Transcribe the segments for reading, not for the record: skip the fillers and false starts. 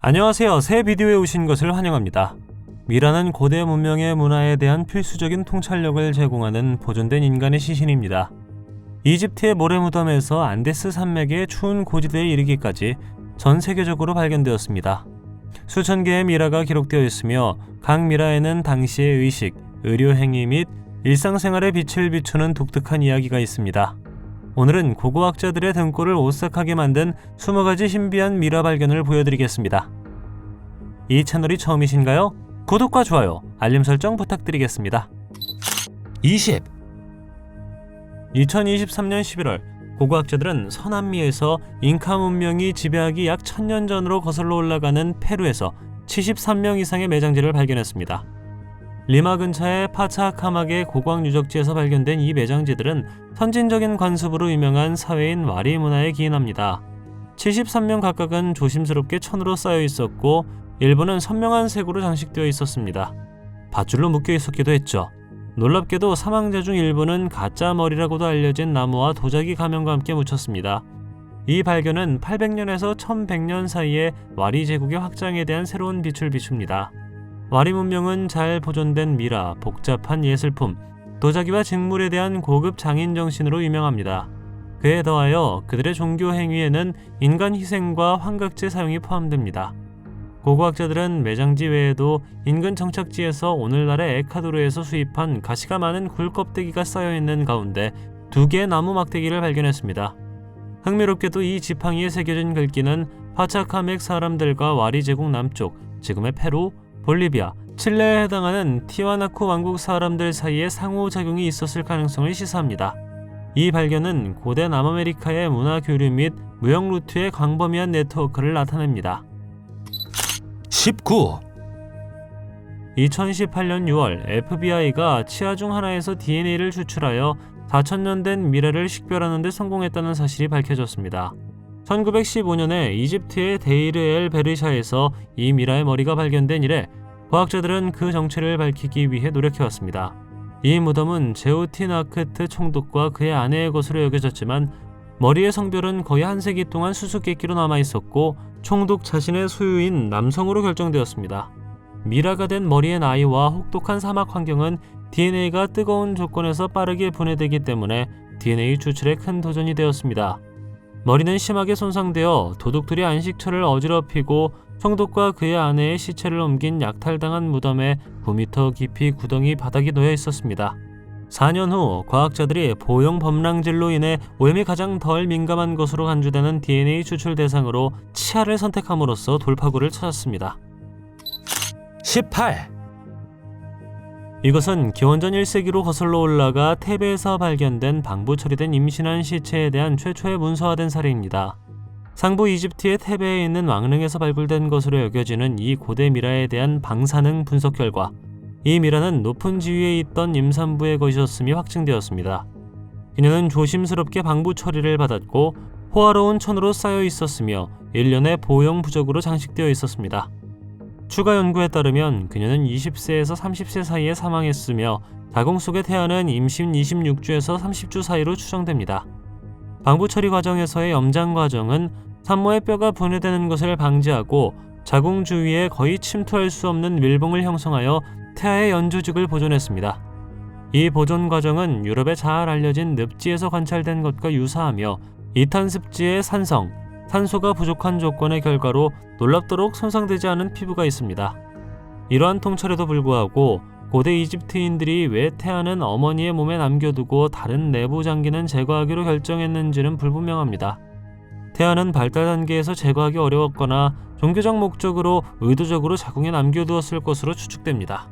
안녕하세요. 새 비디오에 오신 것을 환영합니다. 미라는 고대 문명의 문화에 대한 필수적인 통찰력을 제공하는 보존된 인간의 시신입니다. 이집트의 모래무덤에서 안데스 산맥의 추운 고지대에 이르기까지 전 세계적으로 발견되었습니다. 수천 개의 미라가 기록되어 있으며 각 미라에는 당시의 의식, 의료 행위 및 일상생활의 빛을 비추는 독특한 이야기가 있습니다. 오늘은 고고학자들의 등골을 오싹하게 만든 20가지 신비한 미라 발견을 보여드리겠습니다. 이 채널이 처음이신가요? 구독과 좋아요, 알림 설정 부탁드리겠습니다. 2023년 11월 고고학자들은 서남미에서 잉카 문명이 지배하기 약 1000년 전으로 거슬러 올라가는 페루에서 73명 이상의 매장지를 발견했습니다. 리마 근처의 파차카막의 고광 유적지에서 발견된 이 매장지들은 선진적인 관습으로 유명한 사회인 와리 문화에 기인합니다. 73명 각각은 조심스럽게 천으로 쌓여 있었고 일부는 선명한 색으로 장식되어 있었습니다. 밧줄로 묶여 있었기도 했죠. 놀랍게도 사망자 중 일부는 가짜 머리라고도 알려진 나무와 도자기 가면과 함께 묻혔습니다. 이 발견은 800년에서 1100년 사이에 와리 제국의 확장에 대한 새로운 빛을 비춥니다. 와리 문명은 잘 보존된 미라, 복잡한 예술품, 도자기와 직물에 대한 고급 장인 정신으로 유명합니다. 그에 더하여 그들의 종교 행위에는 인간 희생과 환각제 사용이 포함됩니다. 고고학자들은 매장지 외에도 인근 정착지에서 오늘날의 에콰도르에서 수입한 가시가 많은 굴 껍데기가 쌓여있는 가운데 2개의 나무 막대기를 발견했습니다. 흥미롭게도 이 지팡이에 새겨진 글귀는 파차카맥 사람들과 와리 제국 남쪽, 지금의 페루, 볼리비아, 칠레에 해당하는 티와나쿠 왕국 사람들 사이에 상호작용이 있었을 가능성을 시사합니다. 이 발견은 고대 남아메리카의 문화 교류 및 무역 루트의 광범위한 네트워크를 나타냅니다. 2018년 6월 FBI가 치아 중 하나에서 DNA를 추출하여 4000년 된 미라를 식별하는 데 성공했다는 사실이 밝혀졌습니다. 1915년에 이집트의 데이르 엘 베르샤에서 이 미라의 머리가 발견된 이래 과학자들은 그 정체를 밝히기 위해 노력해왔습니다. 이 무덤은 제오티나크트 총독과 그의 아내의 것으로 여겨졌지만 머리의 성별은 거의 한 세기 동안 수수께끼로 남아있었고 총독 자신의 소유인 남성으로 결정되었습니다. 미라가 된 머리의 나이와 혹독한 사막 환경은 DNA가 뜨거운 조건에서 빠르게 분해되기 때문에 DNA 추출에 큰 도전이 되었습니다. 머리는 심하게 손상되어 도둑들이 안식처를 어지럽히고 총독과 그의 아내의 시체를 옮긴 약탈당한 무덤에 9m 깊이 구덩이 바닥이 놓여 있었습니다. 4년 후 과학자들이 보형 범랑질로 인해 오염이 가장 덜 민감한 것으로 간주되는 DNA 추출 대상으로 치아를 선택함으로써 돌파구를 찾았습니다. 이것은 기원전 1세기로 거슬러 올라가 테베에서 발견된 방부 처리된 임신한 시체에 대한 최초의 문서화된 사례입니다. 상부 이집트의 테베에 있는 왕릉에서 발굴된 것으로 여겨지는 이 고대 미라에 대한 방사능 분석 결과 이 미라는 높은 지위에 있던 임산부의 것이었음이 확증되었습니다. 그녀는 조심스럽게 방부 처리를 받았고 호화로운 천으로 쌓여 있었으며 일련의 보형 부적으로 장식되어 있었습니다. 추가 연구에 따르면 그녀는 20세에서 30세 사이에 사망했으며 자궁 속에 태아는 임신 26주에서 30주 사이로 추정됩니다. 방부 처리 과정에서의 염장 과정은 산모의 뼈가 분해되는 것을 방지하고 자궁 주위에 거의 침투할 수 없는 밀봉을 형성하여 태아의 연조직을 보존했습니다. 이 보존 과정은 유럽에 잘 알려진 늪지에서 관찰된 것과 유사하며 이탄 습지의 산성, 산소가 부족한 조건의 결과로 놀랍도록 손상되지 않은 피부가 있습니다. 이러한 통찰에도 불구하고 고대 이집트인들이 왜 태아는 어머니의 몸에 남겨두고 다른 내부 장기는 제거하기로 결정했는지는 불분명합니다. 태아는 발달 단계에서 제거하기 어려웠거나 종교적 목적으로 의도적으로 자궁에 남겨두었을 것으로 추측됩니다.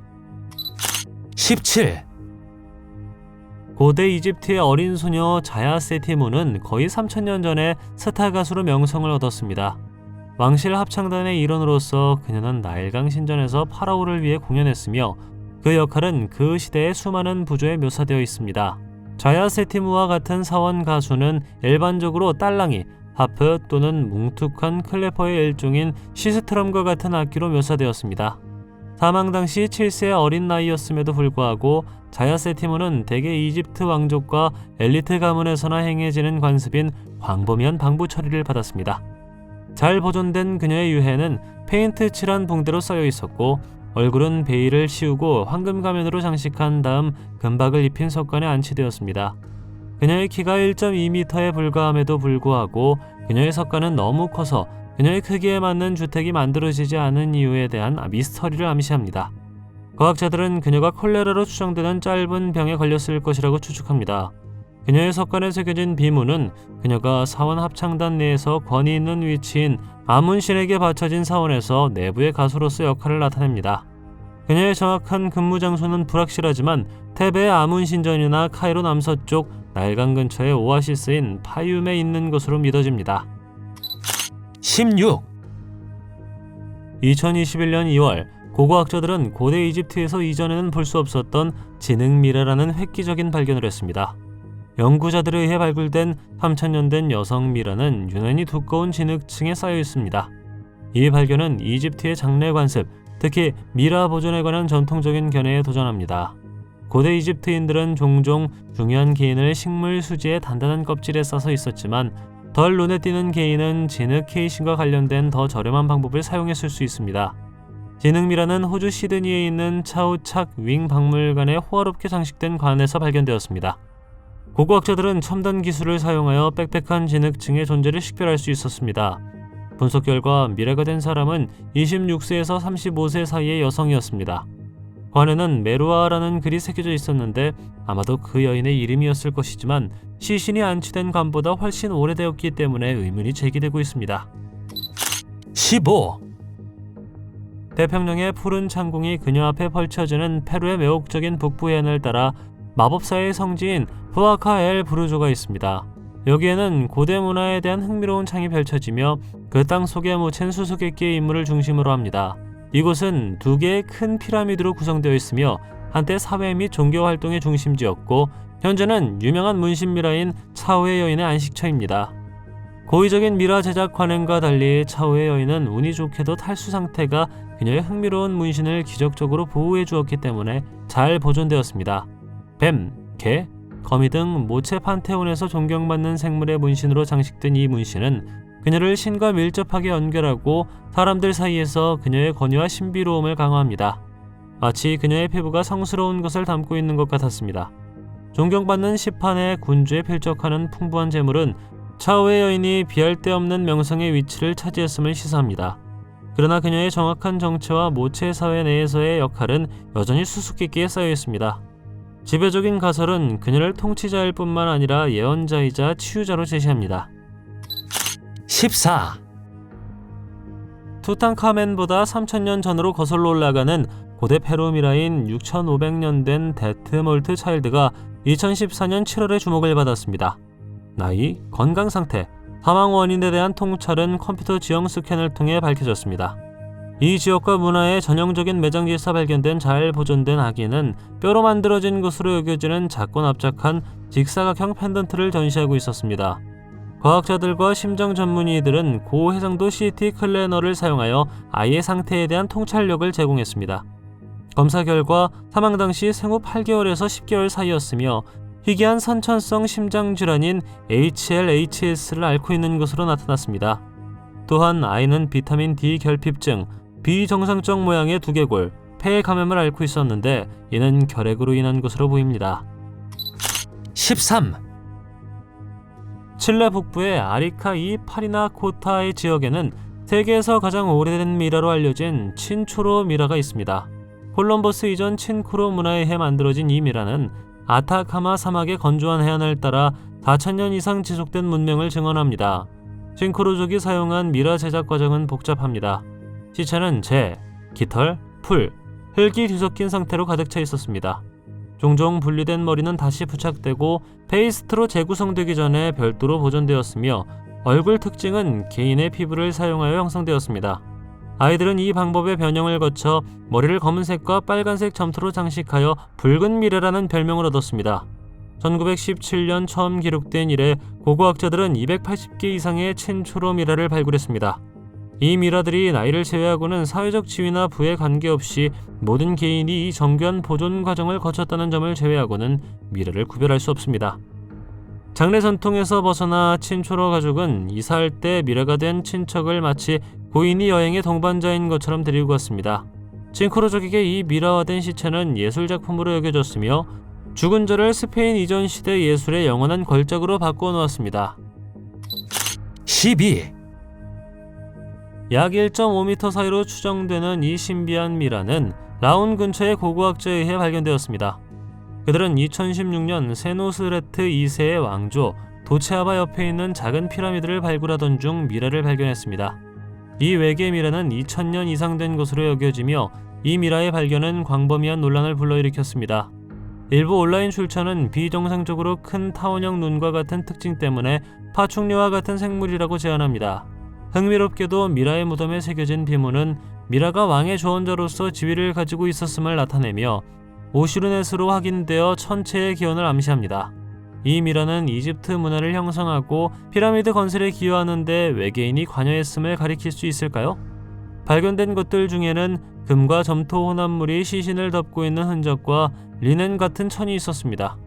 고대 이집트의 어린 소녀 자야 세티무는 거의 3000년 전에 스타 가수로 명성을 얻었습니다. 왕실 합창단의 일원으로서 그녀는 나일강 신전에서 파라오를 위해 공연했으며 그 역할은 그 시대의 수많은 부조에 묘사되어 있습니다. 자야 세티무와 같은 사원 가수는 일반적으로 딸랑이, 하프 또는 뭉툭한 클래퍼의 일종인 시스트럼과 같은 악기로 묘사되었습니다. 사망 당시 7세의 어린 나이였음에도 불구하고 자야 세티무는 대개 이집트 왕족과 엘리트 가문에서나 행해지는 관습인 광범위한 방부 처리를 받았습니다. 잘 보존된 그녀의 유해는 페인트 칠한 봉대로 쌓여 있었고 얼굴은 베일을 씌우고 황금 가면으로 장식한 다음 금박을 입힌 석관에 안치되었습니다. 그녀의 키가 1.2m에 불과함에도 불구하고 그녀의 석관은 너무 커서 그녀의 크기에 맞는 주택이 만들어지지 않은 이유에 대한 미스터리를 암시합니다. 과학자들은 그녀가 콜레라로 추정되는 짧은 병에 걸렸을 것이라고 추측합니다. 그녀의 석관에 새겨진 비문은 그녀가 사원 합창단 내에서 권위 있는 위치인 아문신에게 바쳐진 사원에서 내부의 가수로서 역할을 나타냅니다. 그녀의 정확한 근무 장소는 불확실하지만 테베의 아문신전이나 카이로 남서쪽 나일강 근처의 오아시스인 파윰에 있는 것으로 믿어집니다. 16. 2021년 2월 고고학자들은 고대 이집트에서 이전에는 볼 수 없었던 지능미라라는 획기적인 발견을 했습니다. 연구자들에 의해 발굴된 3000년 된 여성 미라는 유난히 두꺼운 진흙층에 쌓여 있습니다. 이 발견은 이집트의 장례 관습, 특히 미라 보존에 관한 전통적인 견해에 도전합니다. 고대 이집트인들은 종종 중요한 개인을 식물 수지의 단단한 껍질에 싸서 있었지만 덜 눈에 띄는 개인은 진흙 케이싱과 관련된 더 저렴한 방법을 사용했을 수 있습니다. 진흙미라는 호주 시드니에 있는 차우착 윙 박물관에 호화롭게 장식된 관에서 발견되었습니다. 고고학자들은 첨단 기술을 사용하여 빽빽한 진흙층의 존재를 식별할 수 있었습니다. 분석 결과 미라가 된 사람은 26세에서 35세 사이의 여성이었습니다. 관에는 메루아라는 글이 새겨져 있었는데 아마도 그 여인의 이름이었을 것이지만 시신이 안치된 관보다 훨씬 오래되었기 때문에 의문이 제기되고 있습니다. 15. 태평양의 푸른 창공이 그녀 앞에 펼쳐지는 페루의 매혹적인 북부 해안을 따라 마법사의 성지인 후아카 엘 브루조가 있습니다. 여기에는 고대 문화에 대한 흥미로운 창이 펼쳐지며 그 땅 속에 묻힌 수수께끼의 인물을 중심으로 합니다. 이곳은 2개의 큰 피라미드로 구성되어 있으며 한때 사회 및 종교 활동의 중심지였고 현재는 유명한 문신미라인 차오의 여인의 안식처입니다. 고의적인 미라 제작 관행과 달리 차오의 여인은 운이 좋게도 탈수 상태가 그녀의 흥미로운 문신을 기적적으로 보호해 주었기 때문에 잘 보존되었습니다. 뱀, 개, 거미 등 모체 판테온에서 존경받는 생물의 문신으로 장식된 이 문신은 그녀를 신과 밀접하게 연결하고 사람들 사이에서 그녀의 권위와 신비로움을 강화합니다. 마치 그녀의 피부가 성스러운 것을 담고 있는 것 같았습니다. 존경받는 시판의 군주에 필적하는 풍부한 재물은 차오의 여인이 비할 데 없는 명성의 위치를 차지했음을 시사합니다. 그러나 그녀의 정확한 정체와 모체 사회 내에서의 역할은 여전히 수수께끼에 쌓여 있습니다. 지배적인 가설은 그녀를 통치자일 뿐만 아니라 예언자이자 치유자로 제시합니다. 14. 투탕카멘보다 3000년 전으로 거슬러 올라가는 고대 페루 미라인 6500년 된 데트몰트 차일드가 2014년 7월에 주목을 받았습니다. 나이, 건강 상태, 사망 원인에 대한 통찰은 컴퓨터 지형 스캔을 통해 밝혀졌습니다. 이 지역과 문화의 전형적인 매장지에서 발견된 잘 보존된 아기는 뼈로 만들어진 것으로 여겨지는 작고 납작한 직사각형 펜던트를 전시하고 있었습니다. 과학자들과 심정 전문의들은 고해상도 CT 클래너를 사용하여 아이의 상태에 대한 통찰력을 제공했습니다. 검사 결과 사망 당시 생후 8개월에서 10개월 사이였으며 희귀한 선천성 심장질환인 HLHS를 앓고 있는 것으로 나타났습니다. 또한 아이는 비타민 D 결핍증, 비정상적 모양의 두개골, 폐의 감염을 앓고 있었는데 이는 결핵으로 인한 것으로 보입니다. 13. 칠레 북부의 아리카 이 파리나코타의 지역에는 세계에서 가장 오래된 미라로 알려진 친초로 미라가 있습니다. 콜럼버스 이전 친쿠로 문화에 의해 만들어진 이 미라는 아타카마 사막의 건조한 해안을 따라 4000년 이상 지속된 문명을 증언합니다. 친쿠로족이 사용한 미라 제작 과정은 복잡합니다. 시체는 재, 깃털, 풀, 흙이 뒤섞인 상태로 가득 차 있었습니다. 종종 분리된 머리는 다시 부착되고 페이스트로 재구성되기 전에 별도로 보존되었으며 얼굴 특징은 개인의 피부를 사용하여 형성되었습니다. 아이들은 이 방법의 변형을 거쳐 머리를 검은색과 빨간색 점토로 장식하여 붉은 미래라는 별명을 얻었습니다. 1917년 처음 기록된 이래 고고학자들은 280개 이상의 친초로 미라를 발굴했습니다. 이 미라들이 나이를 제외하고는 사회적 지위나 부에 관계없이 모든 개인이 이 정교한 보존 과정을 거쳤다는 점을 제외하고는 미라를 구별할 수 없습니다. 장례 전통에서 벗어나 친초로 가족은 이사할 때 미라가 된 친척을 마치 부인이 여행의 동반자인 것처럼 데리고 갔습니다. 징크로족에게 이 미라화된 시체는 예술작품으로 여겨졌으며 죽은 자를 스페인 이전 시대 예술의 영원한 걸작으로 바꾸어 놓았습니다. 12. 약 1.5m 사이로 추정되는 이 신비한 미라는 라운 근처의 고고학자에 의해 발견되었습니다. 그들은 2016년 세노스레트 2세의 왕조 도체아바 옆에 있는 작은 피라미드를 발굴하던 중 미라를 발견했습니다. 이 외계 미라는 2000년 이상 된 것으로 여겨지며 이 미라의 발견은 광범위한 논란을 불러일으켰습니다. 일부 온라인 출처는 비정상적으로 큰 타원형 눈과 같은 특징 때문에 파충류와 같은 생물이라고 제안합니다. 흥미롭게도 미라의 무덤에 새겨진 비문은 미라가 왕의 조언자로서 지위를 가지고 있었음을 나타내며 오시르넷으로 확인되어 천체의 기원을 암시합니다. 이 미라는 이집트 문화를 형성하고 피라미드 건설에 기여하는 데 외계인이 관여했음을 가리킬 수 있을까요? 발견된 것들 중에는 금과 점토 혼합물이 시신을 덮고 있는 흔적과 리넨 같은 천이 있었습니다.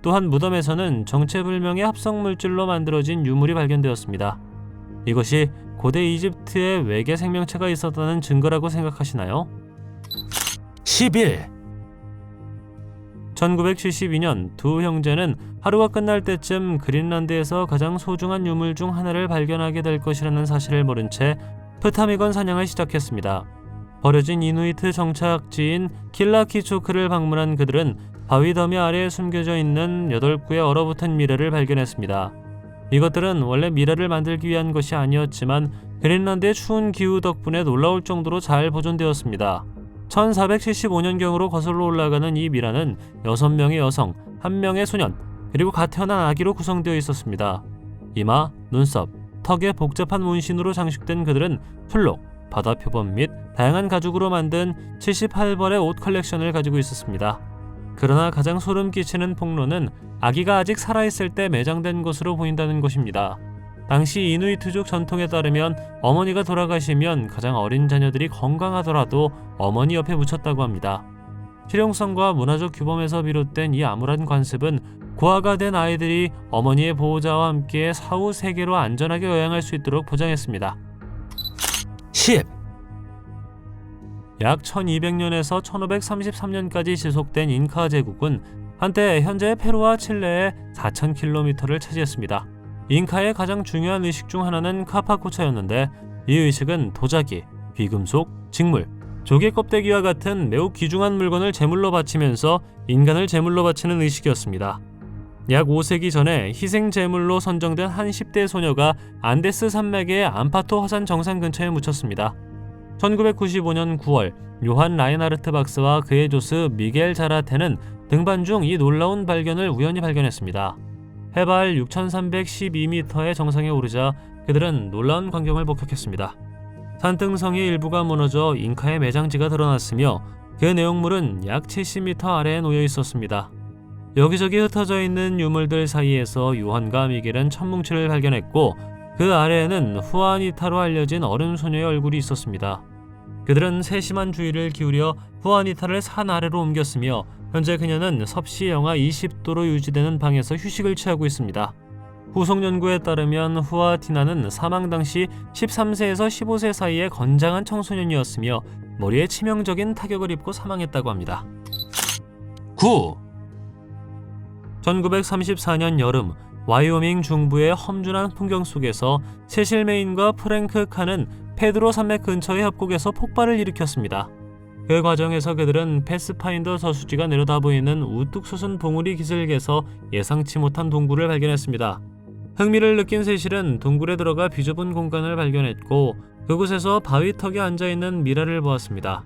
또한 무덤에서는 정체불명의 합성물질로 만들어진 유물이 발견되었습니다. 이것이 고대 이집트에 외계 생명체가 있었다는 증거라고 생각하시나요? 11. 1972년 두 형제는 하루가 끝날 때쯤 그린란드에서 가장 소중한 유물 중 하나를 발견하게 될 것이라는 사실을 모른 채 프타미건 사냥을 시작했습니다. 버려진 이누이트 정착지인 킬라키초크를 방문한 그들은 바위 더미 아래에 숨겨져 있는 8구의 얼어붙은 미라를 발견했습니다. 이것들은 원래 미라를 만들기 위한 것이 아니었지만 그린란드의 추운 기후 덕분에 놀라울 정도로 잘 보존되었습니다. 1475년경으로 거슬러 올라가는 이 미라는 6명의 여성, 1명의 소년, 그리고 갓 태어난 아기로 구성되어 있었습니다. 이마, 눈썹, 턱에 복잡한 문신으로 장식된 그들은 플록, 바다 표범 및 다양한 가죽으로 만든 78벌의 옷 컬렉션을 가지고 있었습니다. 그러나 가장 소름 끼치는 폭로는 아기가 아직 살아있을 때 매장된 것으로 보인다는 것입니다. 당시 이누이트족 전통에 따르면 어머니가 돌아가시면 가장 어린 자녀들이 건강하더라도 어머니 옆에 묻혔다고 합니다. 실용성과 문화적 규범에서 비롯된 이 암울한 관습은 고아가 된 아이들이 어머니의 보호자와 함께 사후 세계로 안전하게 여행할 수 있도록 보장했습니다. 10. 약 1200년에서 1533년까지 지속된 잉카 제국은 한때 현재의 페루와 칠레의 4000km를 차지했습니다. 잉카의 가장 중요한 의식 중 하나는 카파코차였는데 이 의식은 도자기, 귀금속, 직물, 조개 껍데기와 같은 매우 귀중한 물건을 제물로 바치면서 인간을 제물로 바치는 의식이었습니다. 약 5세기 전에 희생 제물로 선정된 한 10대 소녀가 안데스 산맥의 암파토 화산 정상 근처에 묻혔습니다. 1995년 9월 요한 라인하르트 박사와 그의 조스 미겔 자라테는 등반 중 이 놀라운 발견을 우연히 발견했습니다. 해발 6312m의 정상에 오르자 그들은 놀라운 광경을 목격했습니다. 산등성의 일부가 무너져 잉카의 매장지가 드러났으며 그 내용물은 약 70m 아래에 놓여 있었습니다. 여기저기 흩어져 있는 유물들 사이에서 요한과 미겔은 천뭉치를 발견했고 그 아래에는 후아니타로 알려진 어른 소녀의 얼굴이 있었습니다. 그들은 세심한 주의를 기울여 후아니타를 산 아래로 옮겼으며 현재 그녀는 섭씨 영하 20도로 유지되는 방에서 휴식을 취하고 있습니다. 후속 연구에 따르면 후아티나는 사망 당시 13세에서 15세 사이의 건장한 청소년이었으며 머리에 치명적인 타격을 입고 사망했다고 합니다. 9. 1934년 여름 와이오밍 중부의 험준한 풍경 속에서 세실 메인과 프랭크 칸은 페드로 산맥 근처의 협곡에서 폭발을 일으켰습니다. 그 과정에서 그들은 패스파인더 저수지가 내려다 보이는 우뚝 솟은 봉우리 기슭에서 예상치 못한 동굴을 발견했습니다. 흥미를 느낀 세실은 동굴에 들어가 비좁은 공간을 발견했고 그곳에서 바위턱에 앉아있는 미라를 보았습니다.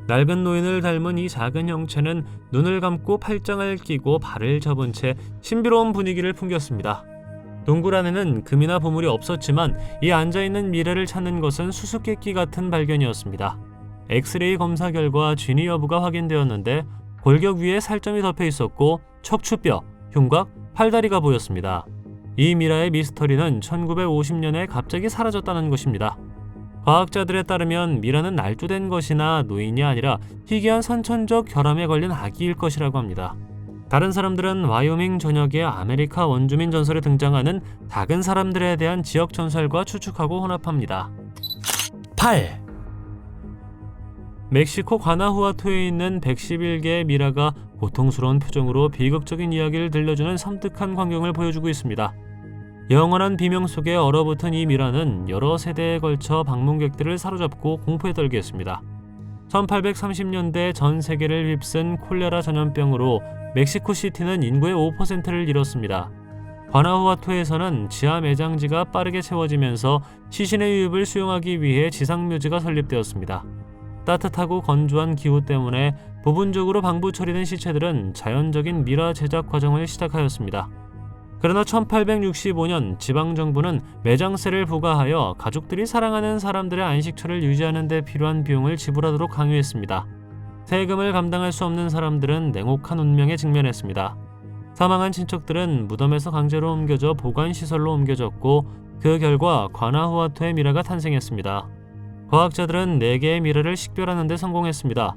낡은 노인을 닮은 이 작은 형체는 눈을 감고 팔짱을 끼고 발을 접은 채 신비로운 분위기를 풍겼습니다. 동굴 안에는 금이나 보물이 없었지만 이 앉아있는 미라를 찾는 것은 수수께끼 같은 발견이었습니다. 엑스레이 검사 결과 쥐니 여부가 확인되었는데 골격 위에 살점이 덮여 있었고 척추뼈, 흉곽, 팔다리가 보였습니다. 이 미라의 미스터리는 1950년에 갑자기 사라졌다는 것입니다. 과학자들에 따르면 미라는 날조된 것이나 노인이 아니라 희귀한 선천적 결함에 걸린 아기일 것이라고 합니다. 다른 사람들은 와이오밍 전역의 아메리카 원주민 전설에 등장하는 작은 사람들에 대한 지역 전설과 추측하고 혼합합니다. 8, 멕시코 과나후아토에 있는 111개의 미라가 고통스러운 표정으로 비극적인 이야기를 들려주는 섬뜩한 광경을 보여주고 있습니다. 영원한 비명 속에 얼어붙은 이 미라는 여러 세대에 걸쳐 방문객들을 사로잡고 공포에 떨게 했습니다. 1830년대 전 세계를 휩쓴 콜레라 전염병으로 멕시코시티는 인구의 5%를 잃었습니다. 과나후아토에서는 지하 매장지가 빠르게 채워지면서 시신의 유입을 수용하기 위해 지상묘지가 설립되었습니다. 따뜻하고 건조한 기후 때문에 부분적으로 방부 처리된 시체들은 자연적인 미라 제작 과정을 시작하였습니다. 그러나 1865년 지방정부는 매장세를 부과하여 가족들이 사랑하는 사람들의 안식처를 유지하는 데 필요한 비용을 지불하도록 강요했습니다. 세금을 감당할 수 없는 사람들은 냉혹한 운명에 직면했습니다. 사망한 친척들은 무덤에서 강제로 옮겨져 보관시설로 옮겨졌고 그 결과 과나후아토의 미라가 탄생했습니다. 과학자들은 4개의 미라를 식별하는 데 성공했습니다.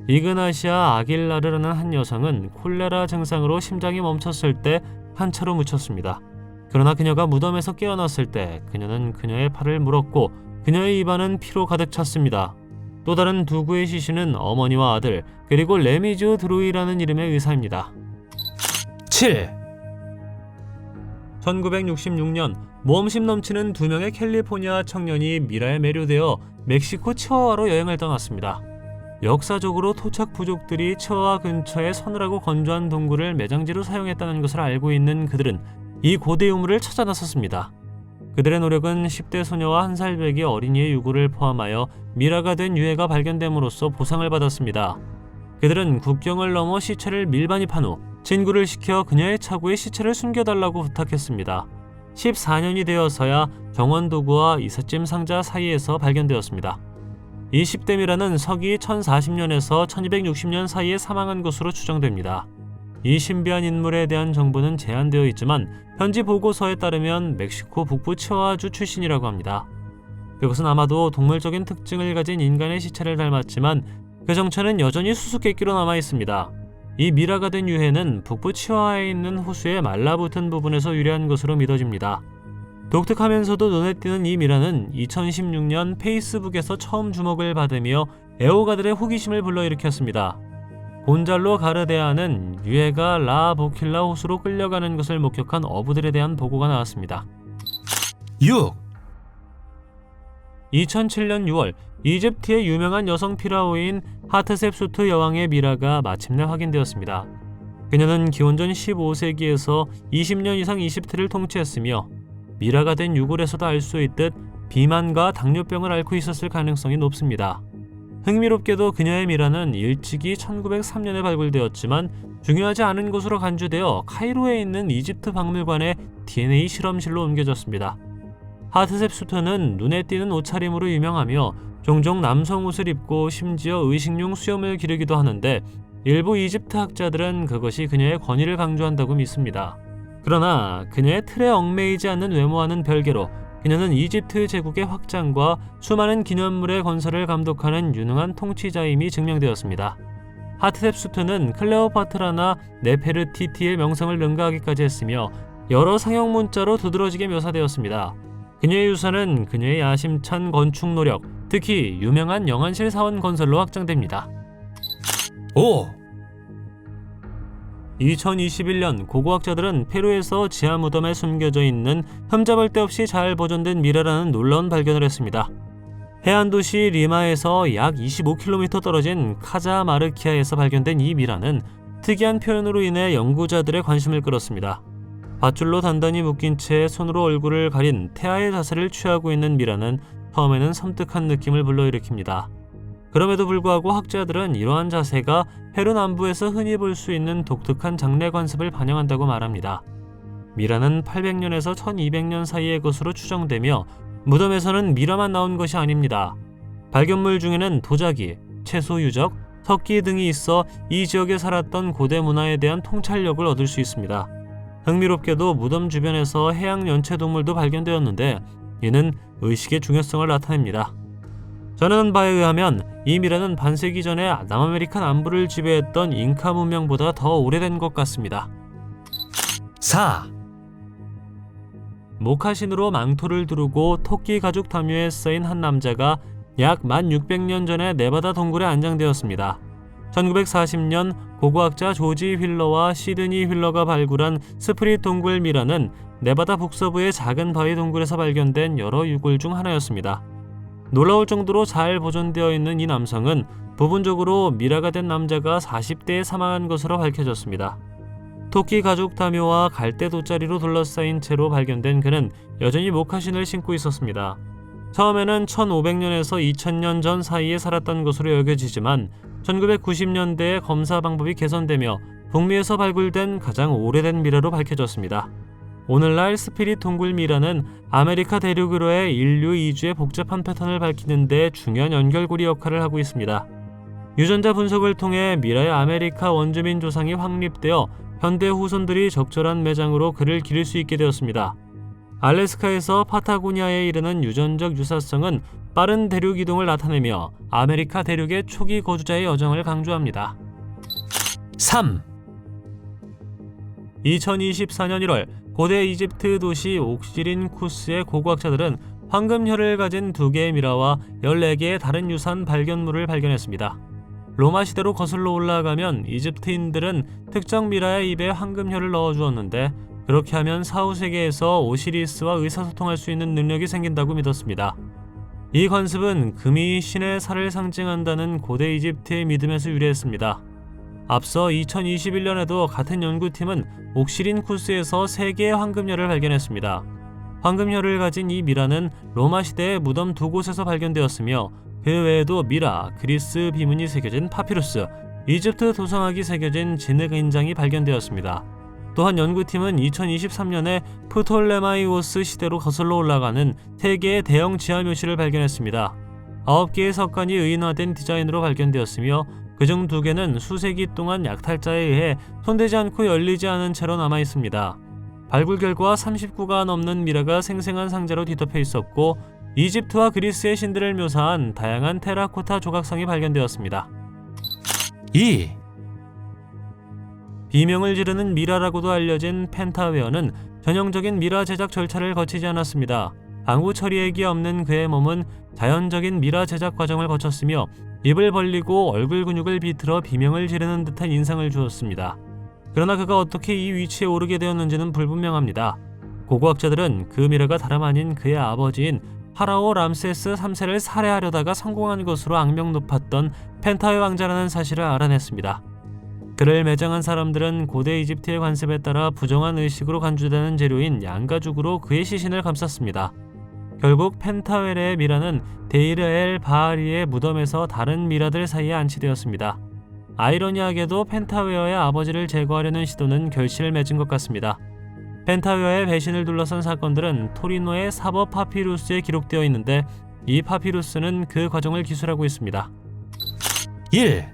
이그나시아 아길라르라는 한 여성은 콜레라 증상으로 심장이 멈췄을 때 한차로 묻혔습니다. 그러나 그녀가 무덤에서 깨어났을 때 그녀는 그녀의 팔을 물었고 그녀의 입안은 피로 가득 찼습니다. 또 다른 두 구의 시신은 어머니와 아들 그리고 레미지오 드루이라는 이름의 의사입니다. 7, 1966년 모험심 넘치는 2명의 캘리포니아 청년이 미라에 매료되어 멕시코 치와와로 여행을 떠났습니다. 역사적으로 토착 부족들이 치와와 근처에 서늘하고 건조한 동굴을 매장지로 사용했다는 것을 알고 있는 그들은 이 고대 유물을 찾아 나섰습니다. 그들의 노력은 10대 소녀와 1살 배기 어린이의 유골을 포함하여 미라가 된 유해가 발견됨으로써 보상을 받았습니다. 그들은 국경을 넘어 시체를 밀반입한 후 진구를 시켜 그녀의 차고에 시체를 숨겨달라고 부탁했습니다. 14년이 되어서야 정원 도구와 이삿짐 상자 사이에서 발견되었습니다. 이 10대 미라는 서기 1040년에서 1260년 사이에 사망한 것으로 추정됩니다. 이 신비한 인물에 대한 정보는 제한되어 있지만 현지 보고서에 따르면 멕시코 북부 치와와주 출신이라고 합니다. 그것은 아마도 동물적인 특징을 가진 인간의 시체를 닮았지만 그 정체는 여전히 수수께끼로 남아 있습니다. 이 미라가 된 유해는 북부 치와와에 있는 호수의 말라붙은 부분에서 유래한 것으로 믿어집니다. 독특하면서도 눈에 띄는 이 미라는 2016년 페이스북에서 처음 주목을 받으며 애호가들의 호기심을 불러일으켰습니다. 곤잘로 가르데아는 유해가 라 보킬라 호수로 끌려가는 것을 목격한 어부들에 대한 보고가 나왔습니다. 6, 2007년 6월 이집트의 유명한 여성 피라오인 하트셉수트 여왕의 미라가 마침내 확인되었습니다. 그녀는 기원전 15세기에서 20년 이상 이집트를 통치했으며 미라가 된 유골에서도 알 수 있듯 비만과 당뇨병을 앓고 있었을 가능성이 높습니다. 흥미롭게도 그녀의 미라는 일찍이 1903년에 발굴되었지만 중요하지 않은 곳으로 간주되어 카이로에 있는 이집트 박물관의 DNA 실험실로 옮겨졌습니다. 하트셉수트는 눈에 띄는 옷차림으로 유명하며 종종 남성 옷을 입고 심지어 의식용 수염을 기르기도 하는데 일부 이집트 학자들은 그것이 그녀의 권위를 강조한다고 믿습니다. 그러나 그녀의 틀에 얽매이지 않는 외모와는 별개로 그녀는 이집트 제국의 확장과 수많은 기념물의 건설을 감독하는 유능한 통치자임이 증명되었습니다. 하트셉수트는 클레오파트라나 네페르티티의 명성을 능가하기까지 했으며 여러 상형 문자로 두드러지게 묘사되었습니다. 그녀의 유산은 그녀의 야심찬 건축 노력, 특히 유명한 영안실 사원 건설로 확장됩니다. 5, 2021년 고고학자들은 페루에서 지하 무덤에 숨겨져 있는 흠잡을 데 없이 잘 보존된 미라라는 놀라운 발견을 했습니다. 해안 도시 리마에서 약 25km 떨어진 카자마르키아에서 발견된 이 미라는 특이한 표현으로 인해 연구자들의 관심을 끌었습니다. 밧줄로 단단히 묶인 채 손으로 얼굴을 가린 태아의 자세를 취하고 있는 미라는 처음에는 섬뜩한 느낌을 불러일으킵니다. 그럼에도 불구하고 학자들은 이러한 자세가 페루 남부에서 흔히 볼 수 있는 독특한 장래 관습을 반영한다고 말합니다. 미라는 800년에서 1200년 사이의 것으로 추정되며 무덤에서는 미라만 나온 것이 아닙니다. 발견물 중에는 도자기, 채소 유적, 석기 등이 있어 이 지역에 살았던 고대 문화에 대한 통찰력을 얻을 수 있습니다. 흥미롭게도 무덤 주변에서 해양 연체동물도 발견되었는데 이는 의식의 중요성을 나타냅니다. 전해진 바에 의하면 이 미라는 반세기 전에 남아메리카 남부를 지배했던 잉카 문명보다 더 오래된 것 같습니다. 4, 모카신으로 망토를 두르고 토끼 가죽 담요에 쌓인 한 남자가 약 1600년 전에 네바다 동굴에 안장되었습니다. 1940년 고고학자 조지 휠러와 시드니 휠러가 발굴한 스프릿 동굴 미라는 네바다 북서부의 작은 바위 동굴에서 발견된 여러 유골 중 하나였습니다. 놀라울 정도로 잘 보존되어 있는 이 남성은 부분적으로 미라가 된 남자가 40대에 사망한 것으로 밝혀졌습니다. 토끼 가죽 다묘와 갈대 돗자리로 둘러싸인 채로 발견된 그는 여전히 목화신을 신고 있었습니다. 처음에는 1500년에서 2000년 전 사이에 살았던 것으로 여겨지지만 1990년대에 검사 방법이 개선되며 북미에서 발굴된 가장 오래된 미라로 밝혀졌습니다. 오늘날 스피릿 동굴 미라는 아메리카 대륙으로의 인류 이주의 복잡한 패턴을 밝히는 데 중요한 연결고리 역할을 하고 있습니다. 유전자 분석을 통해 미라의 아메리카 원주민 조상이 확립되어 현대 후손들이 적절한 매장으로 그를 기를 수 있게 되었습니다. 알래스카에서 파타고니아에 이르는 유전적 유사성은 빠른 대륙 이동을 나타내며 아메리카 대륙의 초기 거주자의 여정을 강조합니다. 3. 2024년 1월 고대 이집트 도시 옥시린 쿠스의 고고학자들은 황금혈을 가진 2개의 미라와 14개의 다른 유산 발견물을 발견했습니다. 로마 시대로 거슬러 올라가면 이집트인들은 특정 미라의 입에 황금혈을 넣어주었는데 그렇게 하면 사후세계에서 오시리스와 의사소통할 수 있는 능력이 생긴다고 믿었습니다. 이 관습은 금이 신의 살을 상징한다는 고대 이집트의 믿음에서 유래했습니다. 앞서 2021년에도 같은 연구팀은 옥시린 쿠스에서 3개의 황금혈을 발견했습니다. 황금혈을 가진 이 미라는 로마 시대의 무덤 2곳에서 발견되었으며 그 외에도 미라, 그리스 비문이 새겨진 파피루스, 이집트 도성학이 새겨진 진흙 인장이 발견되었습니다. 또한 연구팀은 2023년에 프톨레마이오스 시대로 거슬러 올라가는 3개의 대형 지하 묘실을 발견했습니다. 9개의 석관이 의인화된 디자인으로 발견되었으며 그중 2개는 수세기 동안 약탈자에 의해 손대지 않고 열리지 않은 채로 남아있습니다. 발굴 결과 39가 넘는 미라가 생생한 상자로 뒤덮여 있었고 이집트와 그리스의 신들을 묘사한 다양한 테라코타 조각상이 발견되었습니다. 2. 비명을 지르는 미라라고도 알려진 펜타웨어는 전형적인 미라 제작 절차를 거치지 않았습니다. 방부 처리액이 없는 그의 몸은 자연적인 미라 제작 과정을 거쳤으며 입을 벌리고 얼굴 근육을 비틀어 비명을 지르는 듯한 인상을 주었습니다. 그러나 그가 어떻게 이 위치에 오르게 되었는지는 불분명합니다. 고고학자들은 그 미라가 다름 아닌 그의 아버지인 파라오 람세스 3세를 살해하려다가 성공한 것으로 악명 높았던 펜타웨 왕자라는 사실을 알아냈습니다. 그를 매장한 사람들은 고대 이집트의 관습에 따라 부정한 의식으로 간주되는 재료인 양가죽으로 그의 시신을 감쌌습니다. 결국 펜타웨레의 미라는 데이르 엘 바하리의 무덤에서 다른 미라들 사이에 안치되었습니다. 아이러니하게도 펜타웨어의 아버지를 제거하려는 시도는 결실을 맺은 것 같습니다. 펜타웨어의 배신을 둘러싼 사건들은 토리노의 사버 파피루스에 기록되어 있는데 이 파피루스는 그 과정을 기술하고 있습니다. 1.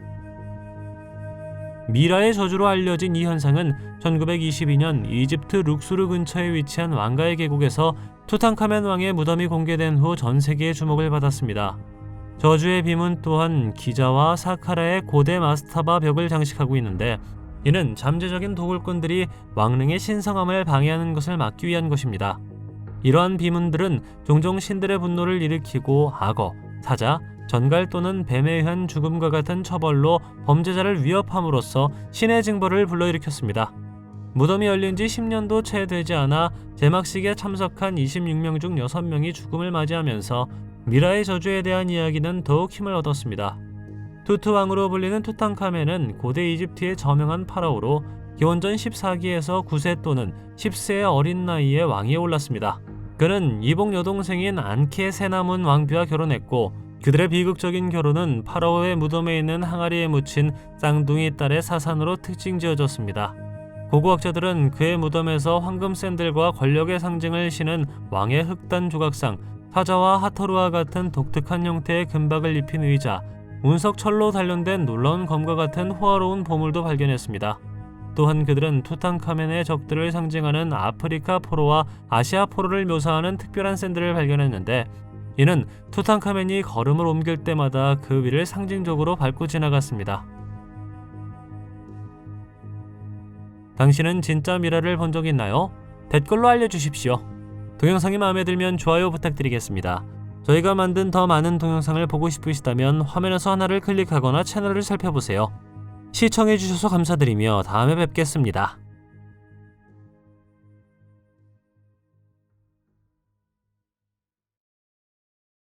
미라의 저주로 알려진 이 현상은 1922년 이집트 룩수르 근처에 위치한 왕가의 계곡에서 투탕카멘 왕의 무덤이 공개된 후 전 세계의 주목을 받았습니다. 저주의 빔은 또한 기자와 사카라의 고대 마스타바 벽을 장식하고 있는데 이는 잠재적인 도굴꾼들이 왕릉의 신성함을 방해하는 것을 막기 위한 것입니다. 이러한 비문들은 종종 신들의 분노를 일으키고 악어, 사자, 전갈 또는 뱀에 의한 죽음과 같은 처벌로 범죄자를 위협함으로써 신의 징벌을 불러일으켰습니다. 무덤이 열린 지 10년도 채 되지 않아 제막식에 참석한 26명 중 6명이 죽음을 맞이하면서 미라의 저주에 대한 이야기는 더욱 힘을 얻었습니다. 투트 왕으로 불리는 투탕카멘은 고대 이집트의 저명한 파라오로 기원전 14기에서 9세 또는 10세의 어린 나이에 왕위에 올랐습니다. 그는 이복 여동생인 안케 세나문 왕비와 결혼했고 그들의 비극적인 결혼은 파라오의 무덤에 있는 항아리에 묻힌 쌍둥이 딸의 사산으로 특징지어졌습니다. 고고학자들은 그의 무덤에서 황금 샌들과 권력의 상징을 신은 왕의 흑단 조각상, 사자와 하토르와 같은 독특한 형태의 금박을 입힌 의자, 운석철로 단련된 놀라운 검과 같은 호화로운 보물도 발견했습니다. 또한 그들은 투탕카멘의 적들을 상징하는 아프리카 포로와 아시아 포로를 묘사하는 특별한 샌들을 발견했는데 이는 투탕카멘이 걸음을 옮길 때마다 그 위를 상징적으로 밟고 지나갔습니다. 당신은 진짜 미라를 본 적 있나요? 댓글로 알려주십시오. 동영상이 마음에 들면 좋아요 부탁드리겠습니다. 저희가 만든 더 많은 동영상을 보고 싶으시다면 화면에서 하나를 클릭하거나 채널을 살펴보세요. 시청해주셔서 감사드리며 다음에 뵙겠습니다.